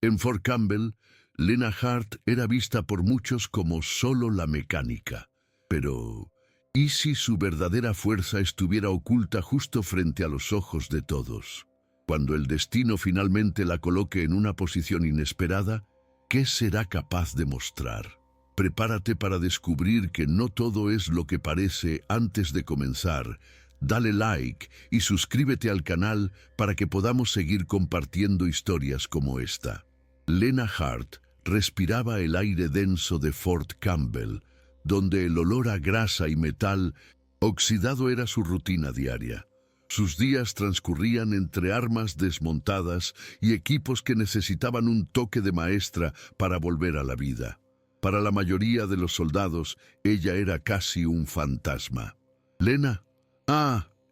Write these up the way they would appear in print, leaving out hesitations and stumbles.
En Fort Campbell, Lena Hart era vista por muchos como solo la mecánica. Pero, ¿y si su verdadera fuerza estuviera oculta justo frente a los ojos de todos? Cuando el destino finalmente la coloque en una posición inesperada, ¿qué será capaz de mostrar? Prepárate para descubrir que no todo es lo que parece antes de comenzar. Dale like y suscríbete al canal para que podamos seguir compartiendo historias como esta. Lena Hart respiraba el aire denso de Fort Campbell, donde el olor a grasa y metal oxidado era su rutina diaria. Sus días transcurrían entre armas desmontadas y equipos que necesitaban un toque de maestra para volver a la vida. Para la mayoría de los soldados, ella era casi un fantasma. «Lena,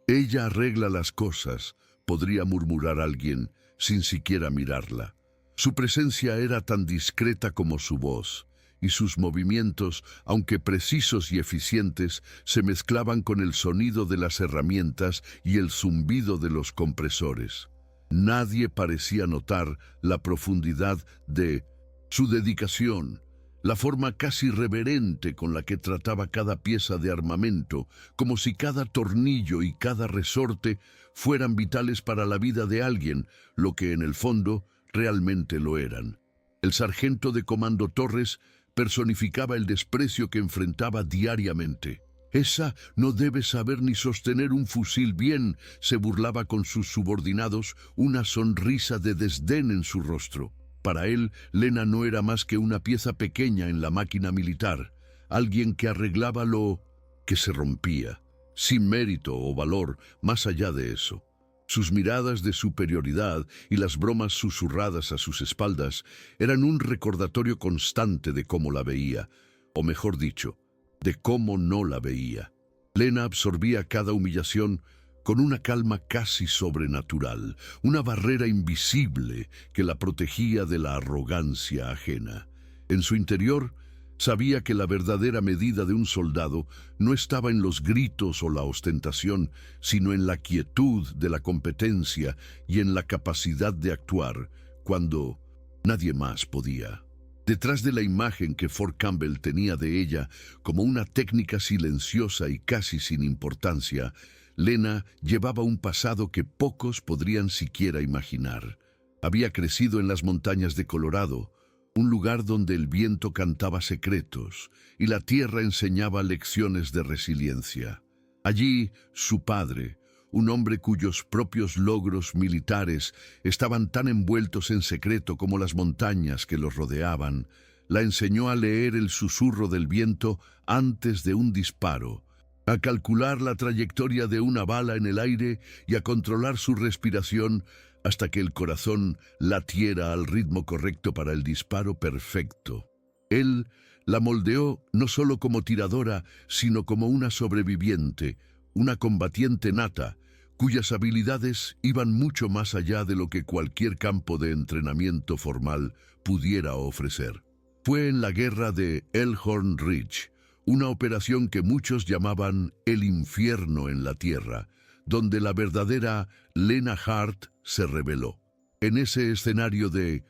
ella arregla las cosas», podría murmurar alguien sin siquiera mirarla. Su presencia era tan discreta como su voz, y sus movimientos, aunque precisos y eficientes, se mezclaban con el sonido de las herramientas y el zumbido de los compresores. Nadie parecía notar la profundidad de su dedicación, la forma casi reverente con la que trataba cada pieza de armamento, como si cada tornillo y cada resorte fueran vitales para la vida de alguien, lo que en el fondo realmente lo eran. El sargento de comando Torres personificaba el desprecio que enfrentaba diariamente. «Esa no debe saber ni sostener un fusil bien», se burlaba con sus subordinados, una sonrisa de desdén en su rostro. Para él, Lena no era más que una pieza pequeña en la máquina militar, alguien que arreglaba lo que se rompía, sin mérito o valor más allá de eso. Sus miradas de superioridad y las bromas susurradas a sus espaldas eran un recordatorio constante de cómo la veía, o mejor dicho, de cómo no la veía. Lena absorbía cada humillación con una calma casi sobrenatural, una barrera invisible que la protegía de la arrogancia ajena. En su interior, sabía que la verdadera medida de un soldado no estaba en los gritos o la ostentación, sino en la quietud de la competencia y en la capacidad de actuar cuando nadie más podía. Detrás de la imagen que Fort Campbell tenía de ella como una técnica silenciosa y casi sin importancia, Lena llevaba un pasado que pocos podrían siquiera imaginar. Había crecido en las montañas de Colorado, un lugar donde el viento cantaba secretos y la tierra enseñaba lecciones de resiliencia. Allí, su padre, un hombre cuyos propios logros militares estaban tan envueltos en secreto como las montañas que los rodeaban, la enseñó a leer el susurro del viento antes de un disparo, a calcular la trayectoria de una bala en el aire y a controlar su respiración hasta que el corazón latiera al ritmo correcto para el disparo perfecto. Él la moldeó no solo como tiradora, sino como una sobreviviente, una combatiente nata, cuyas habilidades iban mucho más allá de lo que cualquier campo de entrenamiento formal pudiera ofrecer. Fue en la guerra de Elkhorn Ridge, una operación que muchos llamaban el infierno en la tierra, donde la verdadera Lena Hart se reveló. En ese escenario de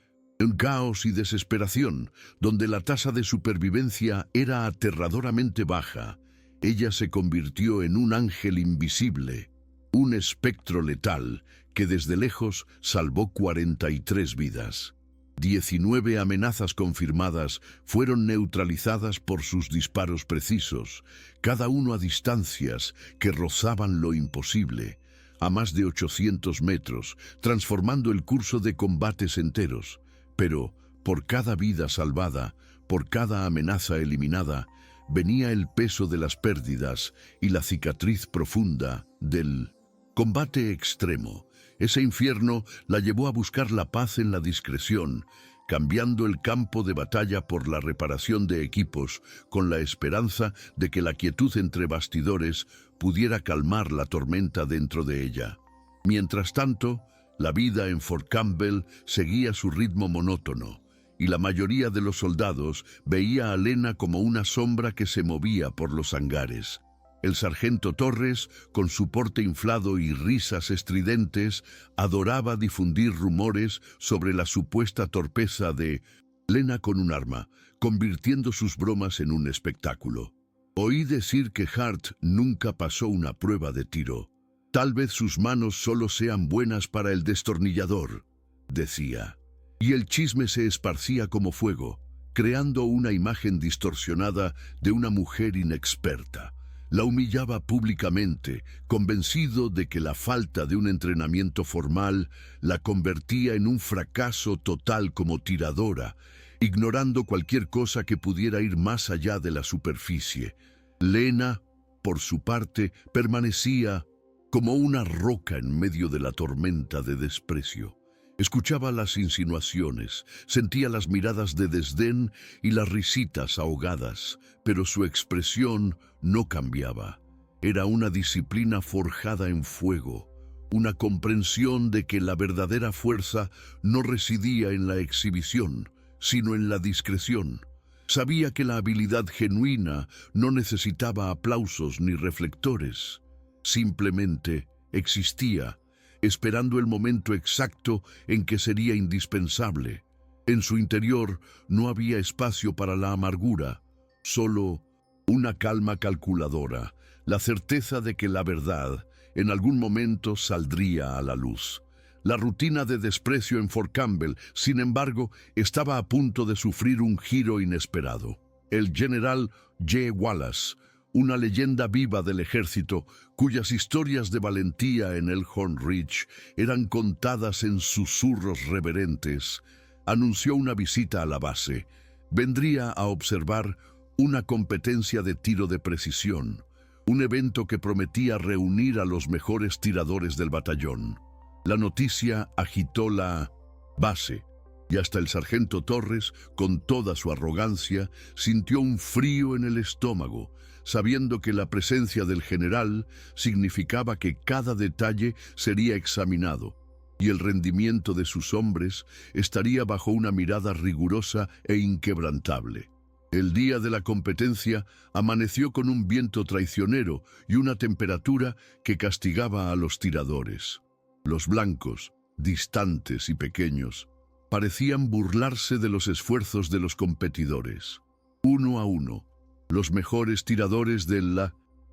caos y desesperación, donde la tasa de supervivencia era aterradoramente baja, ella se convirtió en un ángel invisible, un espectro letal que desde lejos salvó 43 vidas. 19 amenazas confirmadas fueron neutralizadas por sus disparos precisos, cada uno a distancias que rozaban lo imposible, a más de 800 metros, transformando el curso de combates enteros. Pero, por cada vida salvada, por cada amenaza eliminada, venía el peso de las pérdidas y la cicatriz profunda del combate extremo. Ese infierno la llevó a buscar la paz en la discreción, cambiando el campo de batalla por la reparación de equipos, con la esperanza de que la quietud entre bastidores pudiera calmar la tormenta dentro de ella. Mientras tanto, la vida en Fort Campbell seguía su ritmo monótono, y la mayoría de los soldados veía a Lena como una sombra que se movía por los hangares. El sargento Torres, con su porte inflado y risas estridentes, adoraba difundir rumores sobre la supuesta torpeza de Lena con un arma, convirtiendo sus bromas en un espectáculo. Oí decir que Hart nunca pasó una prueba de tiro. Tal vez sus manos solo sean buenas para el destornillador, decía. Y el chisme se esparcía como fuego, creando una imagen distorsionada de una mujer inexperta. La humillaba públicamente, convencido de que la falta de un entrenamiento formal la convertía en un fracaso total como tiradora, ignorando cualquier cosa que pudiera ir más allá de la superficie. Lena, por su parte, permanecía como una roca en medio de la tormenta de desprecio. Escuchaba las insinuaciones, sentía las miradas de desdén y las risitas ahogadas, pero su expresión no cambiaba. Era una disciplina forjada en fuego, una comprensión de que la verdadera fuerza no residía en la exhibición, sino en la discreción. Sabía que la habilidad genuina no necesitaba aplausos ni reflectores. Simplemente existía, esperando el momento exacto en que sería indispensable. En su interior no había espacio para la amargura, solo una calma calculadora, la certeza de que la verdad en algún momento saldría a la luz. La rutina de desprecio en Fort Campbell, sin embargo, estaba a punto de sufrir un giro inesperado. El general J. Wallace, una leyenda viva del ejército, cuyas historias de valentía en Elkhorn Ridge eran contadas en susurros reverentes, anunció una visita a la base. Vendría a observar una competencia de tiro de precisión, un evento que prometía reunir a los mejores tiradores del batallón. La noticia agitó la base, y hasta el sargento Torres, con toda su arrogancia, sintió un frío en el estómago, sabiendo que la presencia del general significaba que cada detalle sería examinado, y el rendimiento de sus hombres estaría bajo una mirada rigurosa e inquebrantable. El día de la competencia amaneció con un viento traicionero y una temperatura que castigaba a los tiradores. Los blancos, distantes y pequeños, parecían burlarse de los esfuerzos de los competidores. Uno a uno, los mejores tiradores del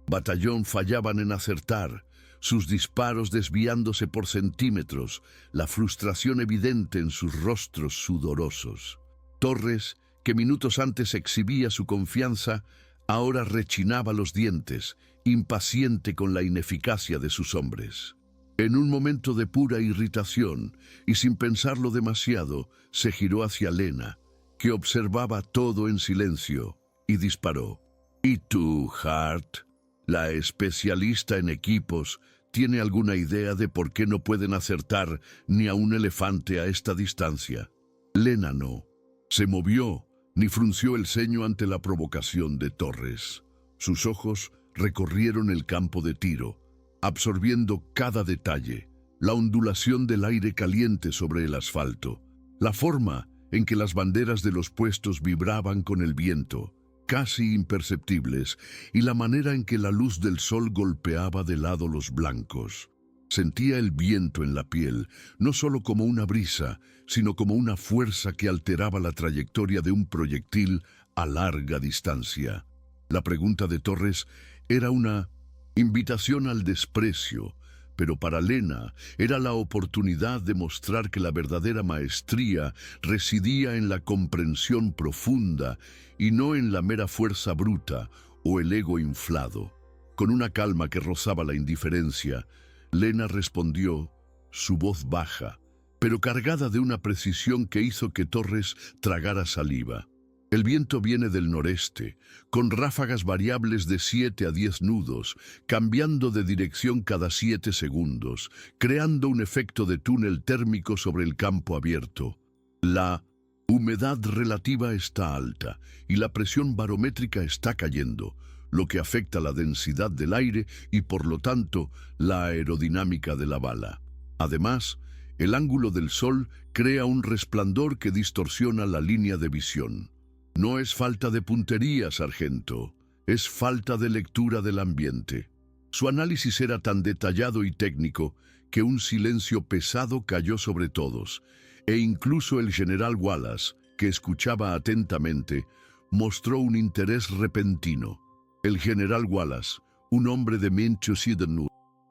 batallón fallaban en acertar, sus disparos desviándose por centímetros, la frustración evidente en sus rostros sudorosos. Torres, que minutos antes exhibía su confianza, ahora rechinaba los dientes, impaciente con la ineficacia de sus hombres. En un momento de pura irritación, y sin pensarlo demasiado, se giró hacia Lena, que observaba todo en silencio, y disparó. ¿Y tú, Hart, la especialista en equipos, tiene alguna idea de por qué no pueden acertar ni a un elefante a esta distancia? Lena no se movió, ni frunció el ceño ante la provocación de Torres. Sus ojos recorrieron el campo de tiro, absorbiendo cada detalle, la ondulación del aire caliente sobre el asfalto, la forma en que las banderas de los puestos vibraban con el viento, casi imperceptibles, y la manera en que la luz del sol golpeaba de lado los blancos. Sentía el viento en la piel, no solo como una brisa, sino como una fuerza que alteraba la trayectoria de un proyectil a larga distancia. La pregunta de Torres era una invitación al desprecio, pero para Lena era la oportunidad de mostrar que la verdadera maestría residía en la comprensión profunda y no en la mera fuerza bruta o el ego inflado. Con una calma que rozaba la indiferencia, Lena respondió, su voz baja, pero cargada de una precisión que hizo que Torres tragara saliva. El viento viene del noreste, con ráfagas variables de 7 a 10 nudos, cambiando de dirección cada 7 segundos, creando un efecto de túnel térmico sobre el campo abierto. La humedad relativa está alta y la presión barométrica está cayendo, lo que afecta la densidad del aire y, por lo tanto, la aerodinámica de la bala. Además, el ángulo del sol crea un resplandor que distorsiona la línea de visión. No es falta de puntería, sargento, es falta de lectura del ambiente. Su análisis era tan detallado y técnico que un silencio pesado cayó sobre todos, e incluso el general Wallace, que escuchaba atentamente, mostró un interés repentino. El general Wallace, un hombre de mente occidental,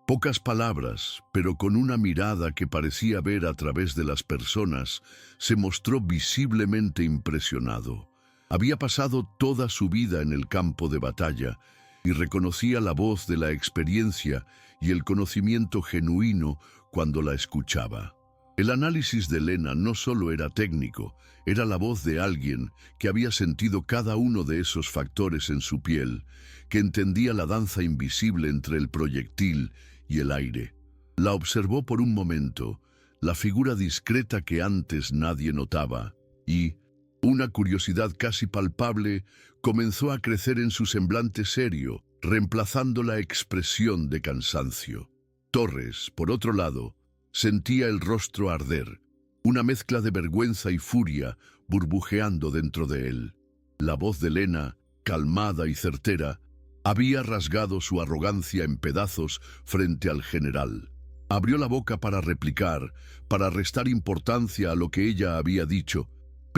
pocas palabras, pero con una mirada que parecía ver a través de las personas, se mostró visiblemente impresionado. Había pasado toda su vida en el campo de batalla y reconocía la voz de la experiencia y el conocimiento genuino cuando la escuchaba. El análisis de Lena no solo era técnico, era la voz de alguien que había sentido cada uno de esos factores en su piel, que entendía la danza invisible entre el proyectil y el aire. La observó por un momento, la figura discreta que antes nadie notaba, y una curiosidad casi palpable comenzó a crecer en su semblante serio, reemplazando la expresión de cansancio. Torres, por otro lado, sentía el rostro arder, una mezcla de vergüenza y furia burbujeando dentro de él. La voz de Lena, calmada y certera, había rasgado su arrogancia en pedazos frente al general. Abrió la boca para replicar, para restar importancia a lo que ella había dicho,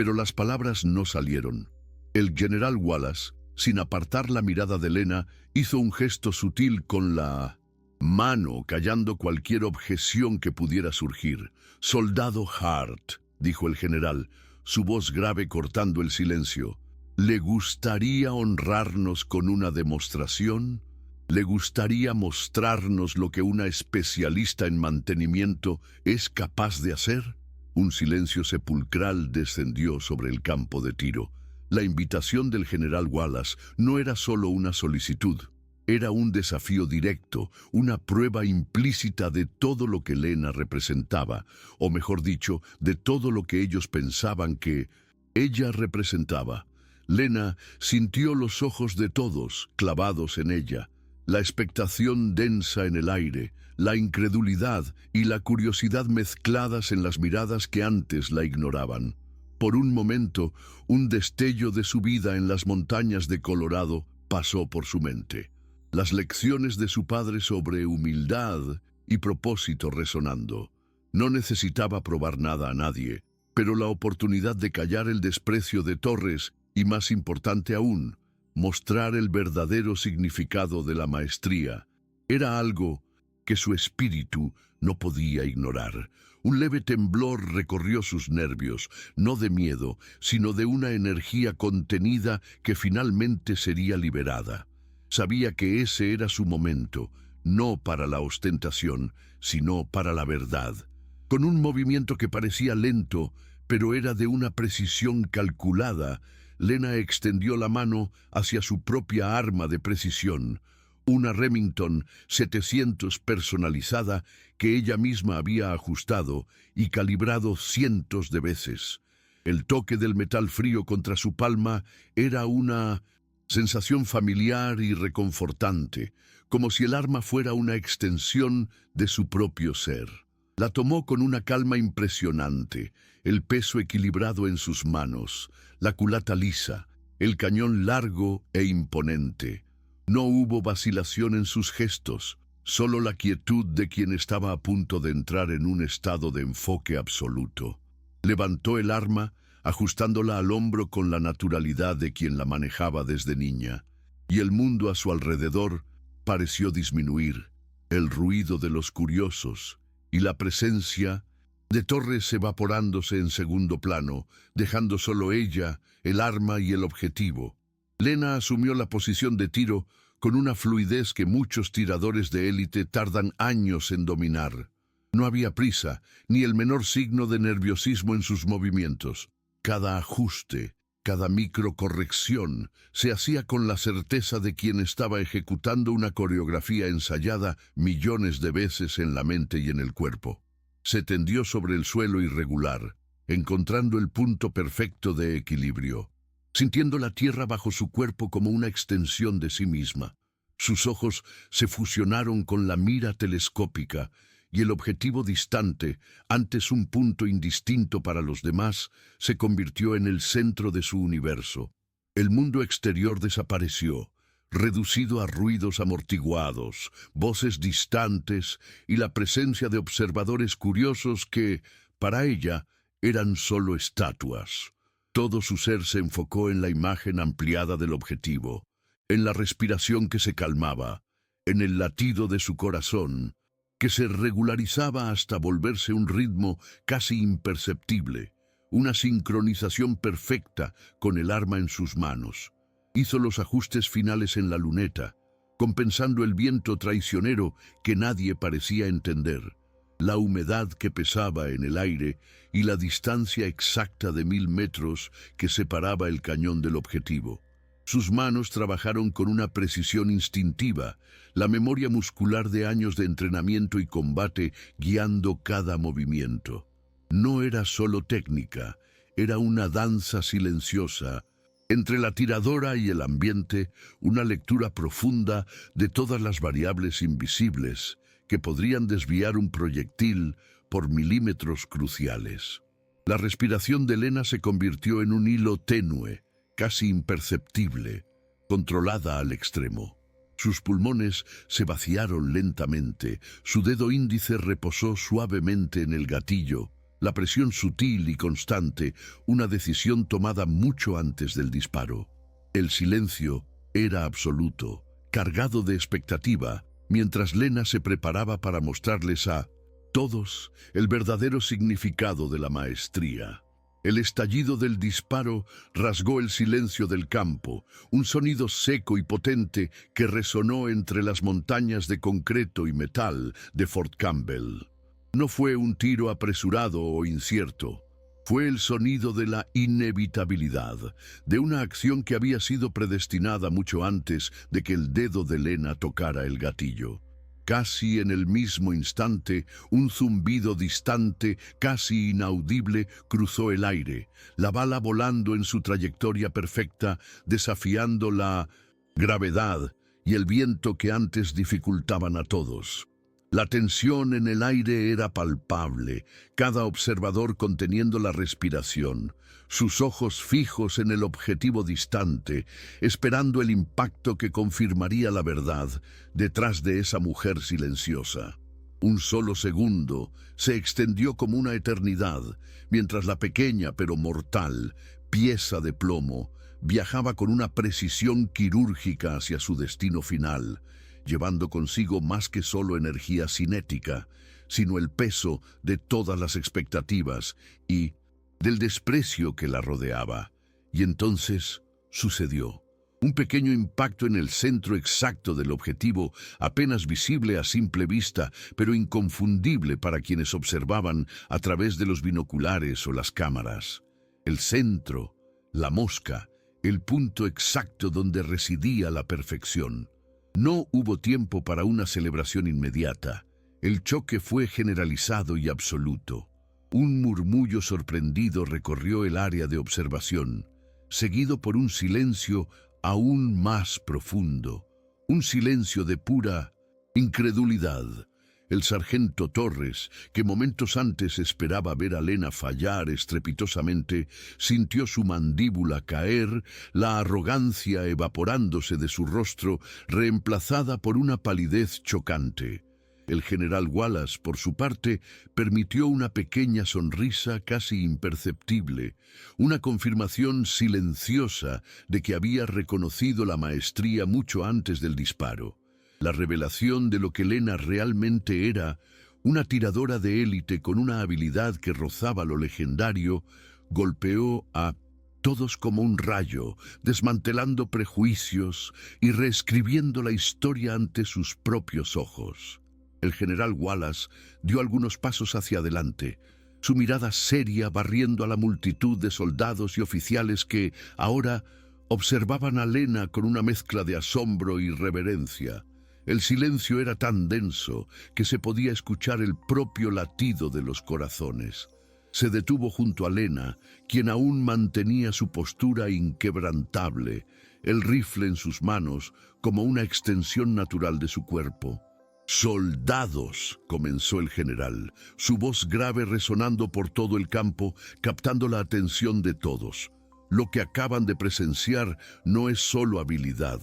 pero las palabras no salieron. El general Wallace, sin apartar la mirada de Lena, hizo un gesto sutil con la mano, callando cualquier objeción que pudiera surgir. «Soldado Hart», dijo el general, su voz grave cortando el silencio, ¿le gustaría honrarnos con una demostración? ¿Le gustaría mostrarnos lo que una especialista en mantenimiento es capaz de hacer? Un silencio sepulcral descendió sobre el campo de tiro. La invitación del general Wallace no era solo una solicitud, era un desafío directo, una prueba implícita de todo lo que Lena representaba, o mejor dicho, de todo lo que ellos pensaban que ella representaba. Lena sintió los ojos de todos clavados en ella, la expectación densa en el aire, la incredulidad y la curiosidad mezcladas en las miradas que antes la ignoraban. Por un momento, un destello de su vida en las montañas de Colorado pasó por su mente. Las lecciones de su padre sobre humildad y propósito resonando. No necesitaba probar nada a nadie, pero la oportunidad de callar el desprecio de Torres y, más importante aún, mostrar el verdadero significado de la maestría, era algo que su espíritu no podía ignorar. Un leve temblor recorrió sus nervios, no de miedo, sino de una energía contenida que finalmente sería liberada. Sabía que ese era su momento, no para la ostentación, sino para la verdad. Con un movimiento que parecía lento, pero era de una precisión calculada, Lena extendió la mano hacia su propia arma de precisión, una Remington 700 personalizada que ella misma había ajustado y calibrado cientos de veces. El toque del metal frío contra su palma era una sensación familiar y reconfortante, como si el arma fuera una extensión de su propio ser. La tomó con una calma impresionante, el peso equilibrado en sus manos, la culata lisa, el cañón largo e imponente. No hubo vacilación en sus gestos, solo la quietud de quien estaba a punto de entrar en un estado de enfoque absoluto. Levantó el arma, ajustándola al hombro con la naturalidad de quien la manejaba desde niña, y el mundo a su alrededor pareció disminuir. El ruido de los curiosos y la presencia de Torres evaporándose en segundo plano, dejando solo ella, el arma y el objetivo. Lena asumió la posición de tiro con una fluidez que muchos tiradores de élite tardan años en dominar. No había prisa, ni el menor signo de nerviosismo en sus movimientos. Cada ajuste, cada microcorrección, se hacía con la certeza de quien estaba ejecutando una coreografía ensayada millones de veces en la mente y en el cuerpo. Se tendió sobre el suelo irregular, encontrando el punto perfecto de equilibrio, sintiendo la tierra bajo su cuerpo como una extensión de sí misma. Sus ojos se fusionaron con la mira telescópica, y el objetivo distante, antes un punto indistinto para los demás, se convirtió en el centro de su universo. El mundo exterior desapareció, reducido a ruidos amortiguados, voces distantes y la presencia de observadores curiosos que, para ella, eran solo estatuas. Todo su ser se enfocó en la imagen ampliada del objetivo, en la respiración que se calmaba, en el latido de su corazón, que se regularizaba hasta volverse un ritmo casi imperceptible, una sincronización perfecta con el arma en sus manos. Hizo los ajustes finales en la luneta, compensando el viento traicionero que nadie parecía entender, la humedad que pesaba en el aire y la distancia exacta de 1000 metros que separaba el cañón del objetivo. Sus manos trabajaron con una precisión instintiva, la memoria muscular de años de entrenamiento y combate guiando cada movimiento. No era solo técnica, era una danza silenciosa. Entre la tiradora y el ambiente, una lectura profunda de todas las variables invisibles que podrían desviar un proyectil por milímetros cruciales. La respiración de Lena se convirtió en un hilo tenue, casi imperceptible, controlada al extremo. Sus pulmones se vaciaron lentamente, su dedo índice reposó suavemente en el gatillo, la presión sutil y constante, una decisión tomada mucho antes del disparo. El silencio era absoluto, cargado de expectativa, mientras Lena se preparaba para mostrarles a todos el verdadero significado de la maestría. El estallido del disparo rasgó el silencio del campo, un sonido seco y potente que resonó entre las montañas de concreto y metal de Fort Campbell. No fue un tiro apresurado o incierto. Fue el sonido de la inevitabilidad, de una acción que había sido predestinada mucho antes de que el dedo de Lena tocara el gatillo. Casi en el mismo instante, un zumbido distante, casi inaudible, cruzó el aire, la bala volando en su trayectoria perfecta, desafiando la gravedad y el viento que antes dificultaban a todos. La tensión en el aire era palpable, cada observador conteniendo la respiración, sus ojos fijos en el objetivo distante, esperando el impacto que confirmaría la verdad detrás de esa mujer silenciosa. Un solo segundo se extendió como una eternidad, mientras la pequeña pero mortal pieza de plomo viajaba con una precisión quirúrgica hacia su destino final, llevando consigo más que solo energía cinética, sino el peso de todas las expectativas y del desprecio que la rodeaba. Y entonces sucedió. Un pequeño impacto en el centro exacto del objetivo, apenas visible a simple vista, pero inconfundible para quienes observaban a través de los binoculares o las cámaras. El centro, la mosca, el punto exacto donde residía la perfección. No hubo tiempo para una celebración inmediata. El choque fue generalizado y absoluto. Un murmullo sorprendido recorrió el área de observación, seguido por un silencio aún más profundo, un silencio de pura incredulidad. El sargento Torres, que momentos antes esperaba ver a Lena fallar estrepitosamente, sintió su mandíbula caer, la arrogancia evaporándose de su rostro, reemplazada por una palidez chocante. El general Wallace, por su parte, permitió una pequeña sonrisa casi imperceptible, una confirmación silenciosa de que había reconocido la maestría mucho antes del disparo. La revelación de lo que Lena realmente era, una tiradora de élite con una habilidad que rozaba lo legendario, golpeó a todos como un rayo, desmantelando prejuicios y reescribiendo la historia ante sus propios ojos. El general Wallace dio algunos pasos hacia adelante, su mirada seria barriendo a la multitud de soldados y oficiales que, ahora, observaban a Lena con una mezcla de asombro y reverencia. El silencio era tan denso que se podía escuchar el propio latido de los corazones. Se detuvo junto a Lena, quien aún mantenía su postura inquebrantable, el rifle en sus manos como una extensión natural de su cuerpo. «Soldados», comenzó el general, su voz grave resonando por todo el campo, captando la atención de todos. Lo que acaban de presenciar no es solo habilidad,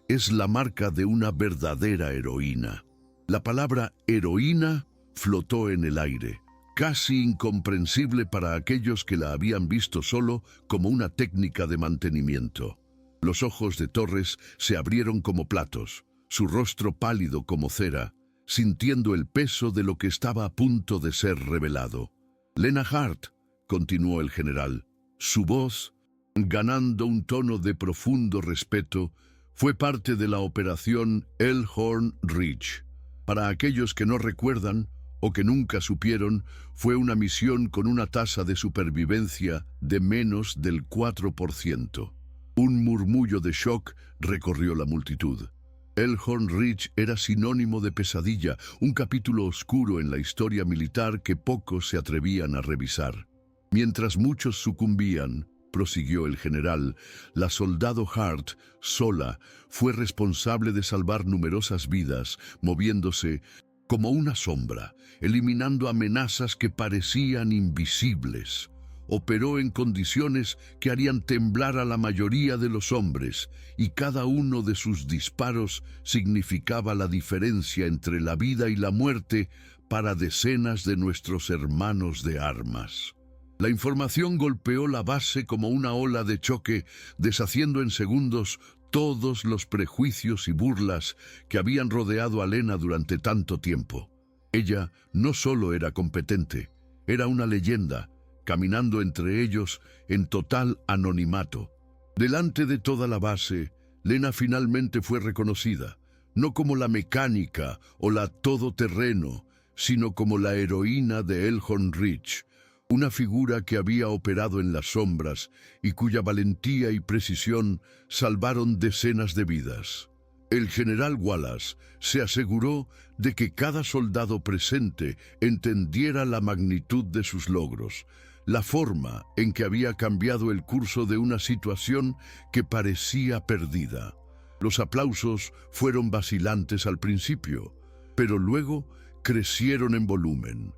es la marca de una verdadera heroína. La palabra heroína flotó en el aire, casi incomprensible para aquellos que la habían visto solo como una técnica de mantenimiento. Los ojos de Torres se abrieron como platos, su rostro pálido como cera, sintiendo el peso de lo que estaba a punto de ser revelado. «Lena Hart», continuó el general, su voz, ganando un tono de profundo respeto, fue parte de la operación Elkhorn Ridge. Para aquellos que no recuerdan o que nunca supieron, fue una misión con una tasa de supervivencia de menos del 4%. Un murmullo de shock recorrió la multitud. Elkhorn Ridge era sinónimo de pesadilla, un capítulo oscuro en la historia militar que pocos se atrevían a revisar. Mientras muchos sucumbían, prosiguió el general, la soldado Hart, sola, fue responsable de salvar numerosas vidas, moviéndose como una sombra, eliminando amenazas que parecían invisibles. Operó en condiciones que harían temblar a la mayoría de los hombres, y cada uno de sus disparos significaba la diferencia entre la vida y la muerte para decenas de nuestros hermanos de armas. La información golpeó la base como una ola de choque, deshaciendo en segundos todos los prejuicios y burlas que habían rodeado a Lena durante tanto tiempo. Ella no solo era competente, era una leyenda, caminando entre ellos en total anonimato. Delante de toda la base, Lena finalmente fue reconocida, no como la mecánica o la todoterreno, sino como la heroína de Elkhorn Ridge, una figura que había operado en las sombras y cuya valentía y precisión salvaron decenas de vidas. El general Wallace se aseguró de que cada soldado presente entendiera la magnitud de sus logros, la forma en que había cambiado el curso de una situación que parecía perdida. Los aplausos fueron vacilantes al principio, pero luego crecieron en volumen,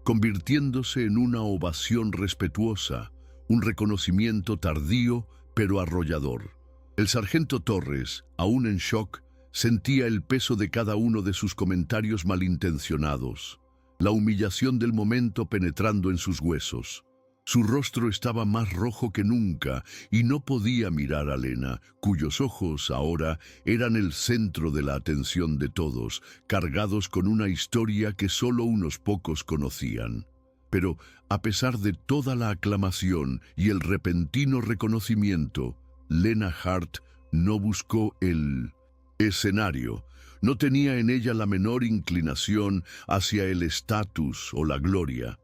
convirtiéndose en una ovación respetuosa, un reconocimiento tardío pero arrollador. El sargento Torres, aún en shock, sentía el peso de cada uno de sus comentarios malintencionados, la humillación del momento penetrando en sus huesos. Su rostro estaba más rojo que nunca y no podía mirar a Lena, cuyos ojos ahora eran el centro de la atención de todos, cargados con una historia que solo unos pocos conocían. Pero, a pesar de toda la aclamación y el repentino reconocimiento, Lena Hart no buscó el escenario. No tenía en ella la menor inclinación hacia el estatus o la gloria.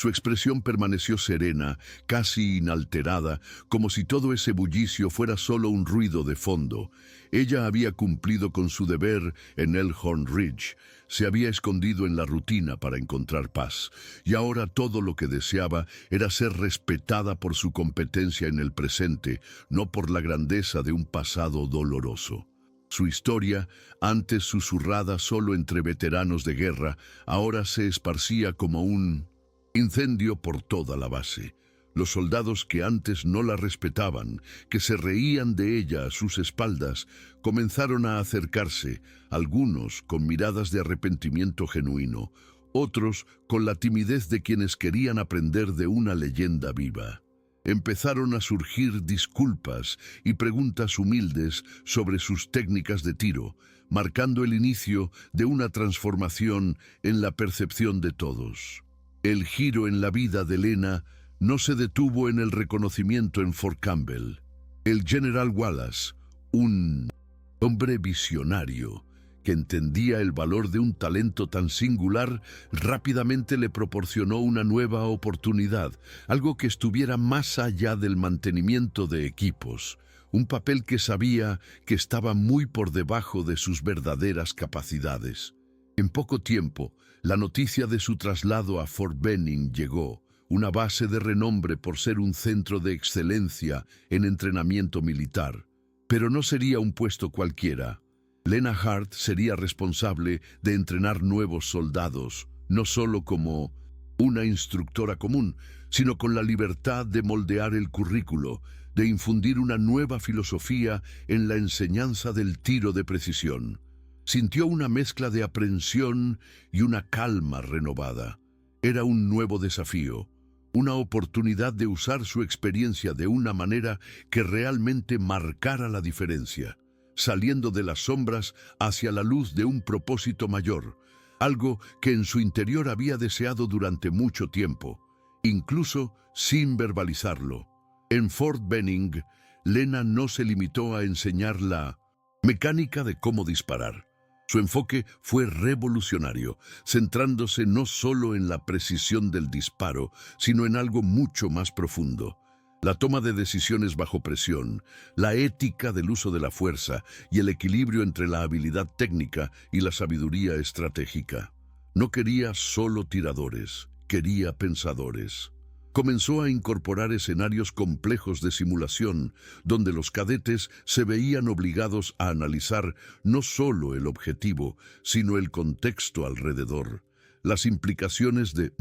Su expresión permaneció serena, casi inalterada, como si todo ese bullicio fuera solo un ruido de fondo. Ella había cumplido con su deber en Elkhorn Ridge, se había escondido en la rutina para encontrar paz, y ahora todo lo que deseaba era ser respetada por su competencia en el presente, no por la grandeza de un pasado doloroso. Su historia, antes susurrada solo entre veteranos de guerra, ahora se esparcía como un incendio por toda la base. Los soldados que antes no la respetaban, que se reían de ella a sus espaldas, comenzaron a acercarse, algunos con miradas de arrepentimiento genuino, otros con la timidez de quienes querían aprender de una leyenda viva. Empezaron a surgir disculpas y preguntas humildes sobre sus técnicas de tiro, marcando el inicio de una transformación en la percepción de todos. El giro en la vida de Lena no se detuvo en el reconocimiento en Fort Campbell. El general Wallace, un hombre visionario que entendía el valor de un talento tan singular, rápidamente le proporcionó una nueva oportunidad, algo que estuviera más allá del mantenimiento de equipos, un papel que sabía que estaba muy por debajo de sus verdaderas capacidades. En poco tiempo, la noticia de su traslado a Fort Benning llegó, una base de renombre por ser un centro de excelencia en entrenamiento militar. Pero no sería un puesto cualquiera. Lena Hart sería responsable de entrenar nuevos soldados, no solo como una instructora común, sino con la libertad de moldear el currículo, de infundir una nueva filosofía en la enseñanza del tiro de precisión. Sintió una mezcla de aprensión y una calma renovada. Era un nuevo desafío, una oportunidad de usar su experiencia de una manera que realmente marcara la diferencia, saliendo de las sombras hacia la luz de un propósito mayor, algo que en su interior había deseado durante mucho tiempo, incluso sin verbalizarlo. En Fort Benning, Lena no se limitó a enseñar la mecánica de cómo disparar. Su enfoque fue revolucionario, centrándose no solo en la precisión del disparo, sino en algo mucho más profundo: la toma de decisiones bajo presión, la ética del uso de la fuerza y el equilibrio entre la habilidad técnica y la sabiduría estratégica. No quería solo tiradores, quería pensadores. Comenzó a incorporar escenarios complejos de simulación, donde los cadetes se veían obligados a analizar no solo el objetivo, sino el contexto alrededor, las implicaciones de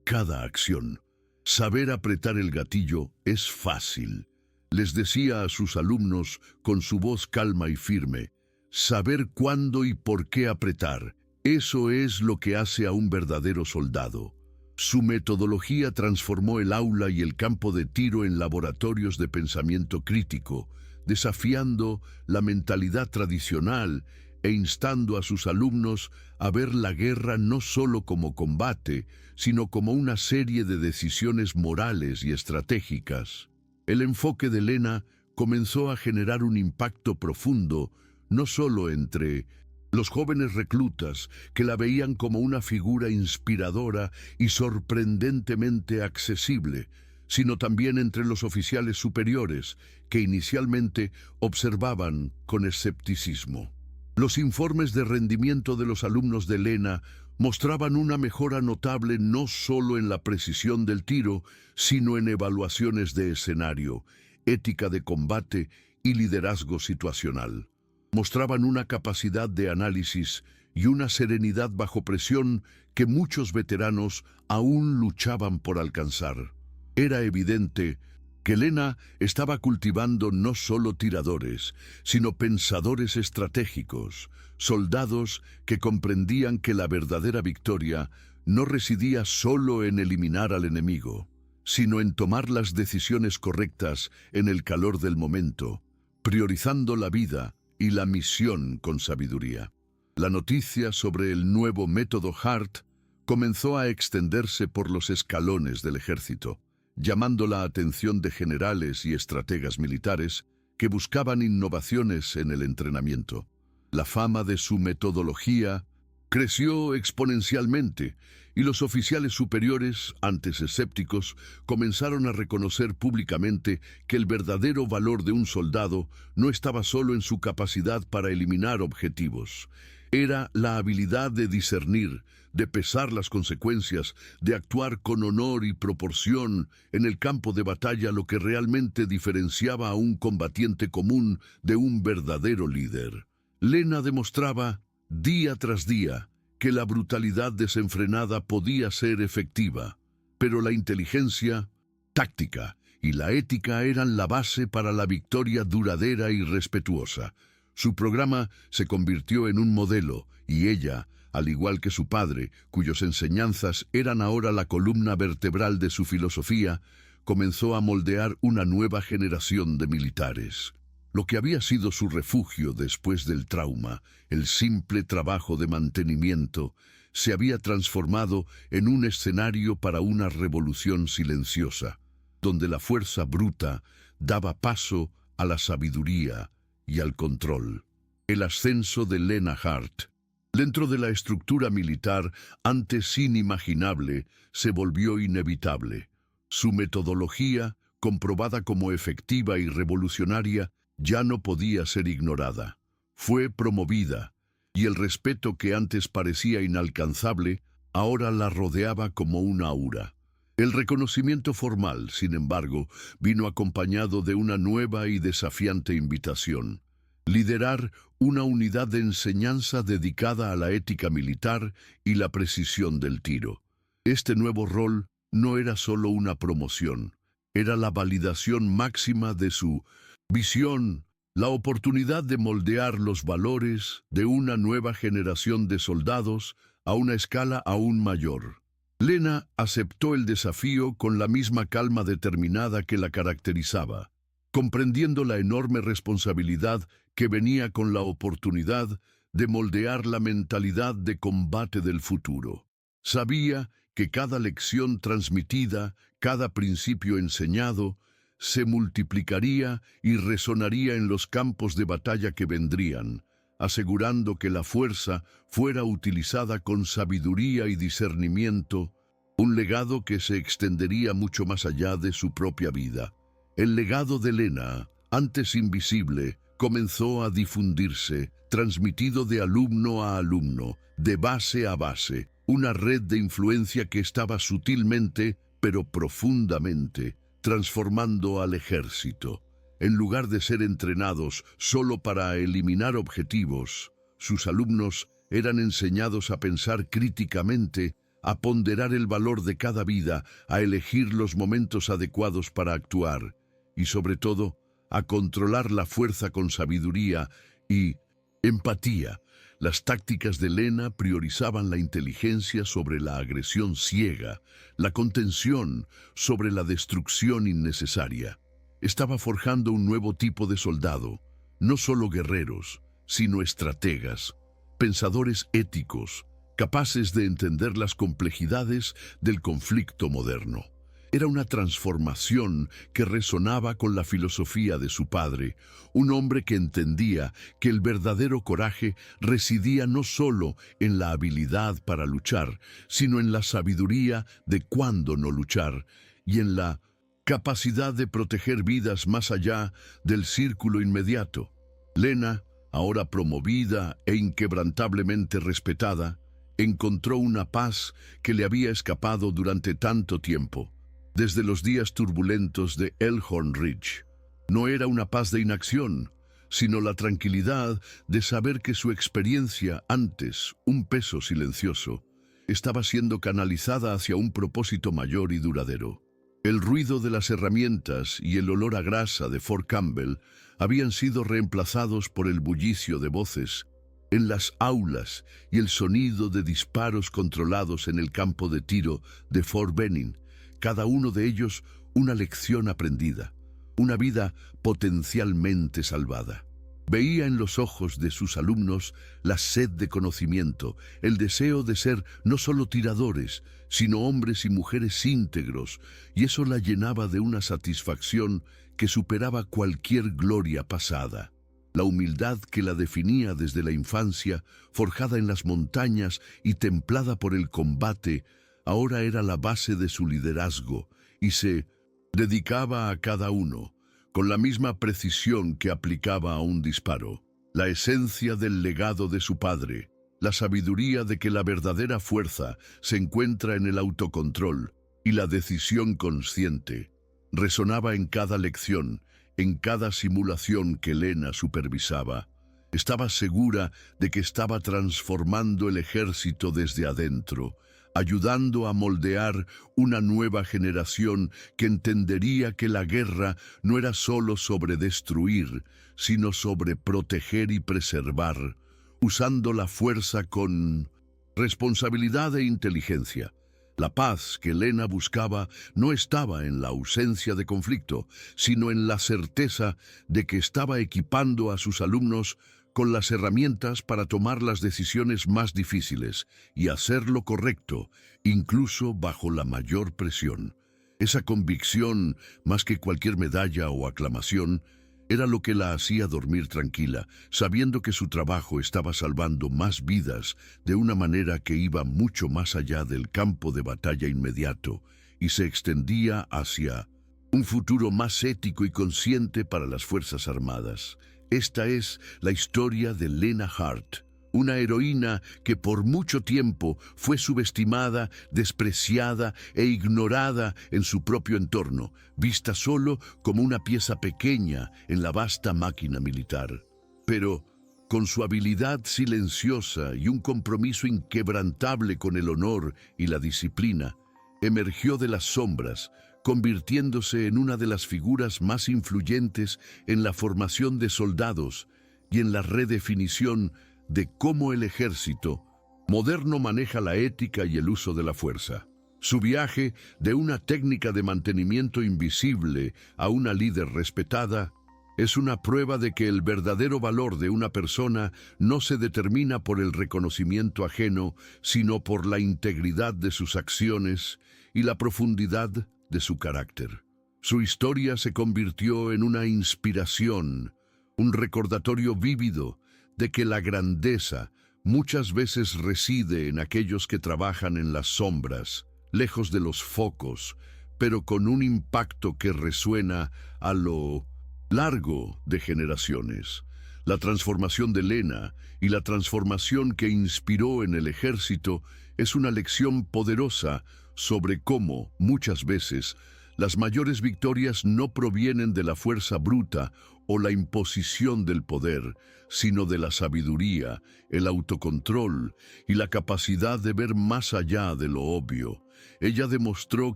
cada acción. Saber apretar el gatillo es fácil, les decía a sus alumnos con su voz calma y firme. Saber cuándo y por qué apretar, eso es lo que hace a un verdadero soldado. Su metodología transformó el aula y el campo de tiro en laboratorios de pensamiento crítico, desafiando la mentalidad tradicional e instando a sus alumnos a ver la guerra no solo como combate, sino como una serie de decisiones morales y estratégicas. El enfoque de Lena comenzó a generar un impacto profundo, no solo entre los jóvenes reclutas, que la veían como una figura inspiradora y sorprendentemente accesible, sino también entre los oficiales superiores, que inicialmente observaban con escepticismo. Los informes de rendimiento de los alumnos de Lena mostraban una mejora notable no solo en la precisión del tiro, sino en evaluaciones de escenario, ética de combate y liderazgo situacional. Mostraban una capacidad de análisis y una serenidad bajo presión que muchos veteranos aún luchaban por alcanzar. Era evidente que Lena estaba cultivando no solo tiradores, sino pensadores estratégicos, soldados que comprendían que la verdadera victoria no residía solo en eliminar al enemigo, sino en tomar las decisiones correctas en el calor del momento, priorizando la vida y la misión con sabiduría. La noticia sobre el nuevo método Hart comenzó a extenderse por los escalones del ejército, llamando la atención de generales y estrategas militares que buscaban innovaciones en el entrenamiento. La fama de su metodología creció exponencialmente y los oficiales superiores, antes escépticos, comenzaron a reconocer públicamente que el verdadero valor de un soldado no estaba solo en su capacidad para eliminar objetivos. Era la habilidad de discernir, de pesar las consecuencias, de actuar con honor y proporción en el campo de batalla, lo que realmente diferenciaba a un combatiente común de un verdadero líder. Lena demostraba, día tras día, que la brutalidad desenfrenada podía ser efectiva, pero la inteligencia, táctica y la ética eran la base para la victoria duradera y respetuosa. Su programa se convirtió en un modelo y ella, al igual que su padre, cuyas enseñanzas eran ahora la columna vertebral de su filosofía, comenzó a moldear una nueva generación de militares. Lo que había sido su refugio después del trauma, el simple trabajo de mantenimiento, se había transformado en un escenario para una revolución silenciosa, donde la fuerza bruta daba paso a la sabiduría y al control. El ascenso de Lena Hart, dentro de la estructura militar antes inimaginable, se volvió inevitable. Su metodología, comprobada como efectiva y revolucionaria, ya no podía ser ignorada. Fue promovida, y el respeto que antes parecía inalcanzable, ahora la rodeaba como un aura. El reconocimiento formal, sin embargo, vino acompañado de una nueva y desafiante invitación: liderar una unidad de enseñanza dedicada a la ética militar y la precisión del tiro. Este nuevo rol no era solo una promoción, era la validación máxima de su visión, la oportunidad de moldear los valores de una nueva generación de soldados a una escala aún mayor. Lena aceptó el desafío con la misma calma determinada que la caracterizaba, comprendiendo la enorme responsabilidad que venía con la oportunidad de moldear la mentalidad de combate del futuro. Sabía que cada lección transmitida, cada principio enseñado, se multiplicaría y resonaría en los campos de batalla que vendrían, asegurando que la fuerza fuera utilizada con sabiduría y discernimiento, un legado que se extendería mucho más allá de su propia vida. El legado de Lena, antes invisible, comenzó a difundirse, transmitido de alumno a alumno, de base a base, una red de influencia que estaba sutilmente, pero profundamente, transformando al ejército. En lugar de ser entrenados solo para eliminar objetivos, sus alumnos eran enseñados a pensar críticamente, a ponderar el valor de cada vida, a elegir los momentos adecuados para actuar y, sobre todo, a controlar la fuerza con sabiduría y empatía. Las tácticas de Lena priorizaban la inteligencia sobre la agresión ciega, la contención sobre la destrucción innecesaria. Estaba forjando un nuevo tipo de soldado, no solo guerreros, sino estrategas, pensadores éticos, capaces de entender las complejidades del conflicto moderno. Era una transformación que resonaba con la filosofía de su padre, un hombre que entendía que el verdadero coraje residía no solo en la habilidad para luchar, sino en la sabiduría de cuándo no luchar y en la capacidad de proteger vidas más allá del círculo inmediato. Lena, ahora promovida e inquebrantablemente respetada, encontró una paz que le había escapado durante tanto tiempo. Desde los días turbulentos de Elkhorn Ridge. No era una paz de inacción, sino la tranquilidad de saber que su experiencia, antes un peso silencioso, estaba siendo canalizada hacia un propósito mayor y duradero. El ruido de las herramientas y el olor a grasa de Fort Campbell habían sido reemplazados por el bullicio de voces en las aulas y el sonido de disparos controlados en el campo de tiro de Fort Benning. Cada uno de ellos una lección aprendida, una vida potencialmente salvada. Veía en los ojos de sus alumnos la sed de conocimiento, el deseo de ser no solo tiradores, sino hombres y mujeres íntegros, y eso la llenaba de una satisfacción que superaba cualquier gloria pasada. La humildad que la definía desde la infancia, forjada en las montañas y templada por el combate, ahora era la base de su liderazgo y se dedicaba a cada uno, con la misma precisión que aplicaba a un disparo. La esencia del legado de su padre, la sabiduría de que la verdadera fuerza se encuentra en el autocontrol y la decisión consciente, resonaba en cada lección, en cada simulación que Lena supervisaba. Estaba segura de que estaba transformando el ejército desde adentro, ayudando a moldear una nueva generación que entendería que la guerra no era solo sobre destruir, sino sobre proteger y preservar, usando la fuerza con responsabilidad e inteligencia. La paz que Lena buscaba no estaba en la ausencia de conflicto, sino en la certeza de que estaba equipando a sus alumnos con las herramientas para tomar las decisiones más difíciles y hacer lo correcto, incluso bajo la mayor presión. Esa convicción, más que cualquier medalla o aclamación, era lo que la hacía dormir tranquila, sabiendo que su trabajo estaba salvando más vidas de una manera que iba mucho más allá del campo de batalla inmediato y se extendía hacia un futuro más ético y consciente para las Fuerzas Armadas. Esta es la historia de Lena Hart, una heroína que por mucho tiempo fue subestimada, despreciada e ignorada en su propio entorno, vista solo como una pieza pequeña en la vasta máquina militar. Pero, con su habilidad silenciosa y un compromiso inquebrantable con el honor y la disciplina, emergió de las sombras, convirtiéndose en una de las figuras más influyentes en la formación de soldados y en la redefinición de cómo el ejército moderno maneja la ética y el uso de la fuerza. Su viaje de una técnica de mantenimiento invisible a una líder respetada es una prueba de que el verdadero valor de una persona no se determina por el reconocimiento ajeno, sino por la integridad de sus acciones y la profundidad de su carácter. Su historia se convirtió en una inspiración, un recordatorio vívido de que la grandeza muchas veces reside en aquellos que trabajan en las sombras, lejos de los focos, pero con un impacto que resuena a lo largo de generaciones. La transformación de Lena y la transformación que inspiró en el ejército es una lección poderosa sobre cómo, muchas veces, las mayores victorias no provienen de la fuerza bruta o la imposición del poder, sino de la sabiduría, el autocontrol y la capacidad de ver más allá de lo obvio. Ella demostró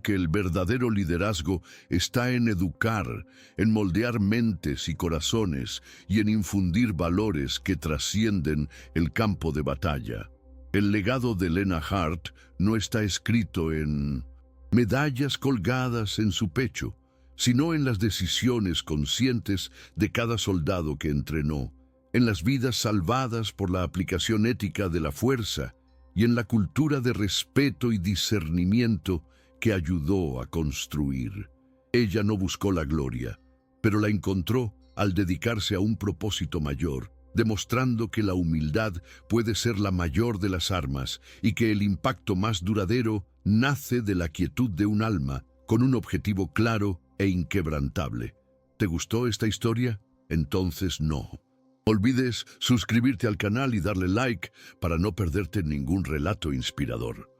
que el verdadero liderazgo está en educar, en moldear mentes y corazones y en infundir valores que trascienden el campo de batalla. El legado de Lena Hart no está escrito en medallas colgadas en su pecho, sino en las decisiones conscientes de cada soldado que entrenó, en las vidas salvadas por la aplicación ética de la fuerza y en la cultura de respeto y discernimiento que ayudó a construir. Ella no buscó la gloria, pero la encontró al dedicarse a un propósito mayor, demostrando que la humildad puede ser la mayor de las armas y que el impacto más duradero nace de la quietud de un alma con un objetivo claro e inquebrantable. ¿Te gustó esta historia? Entonces no olvides suscribirte al canal y darle like para no perderte ningún relato inspirador.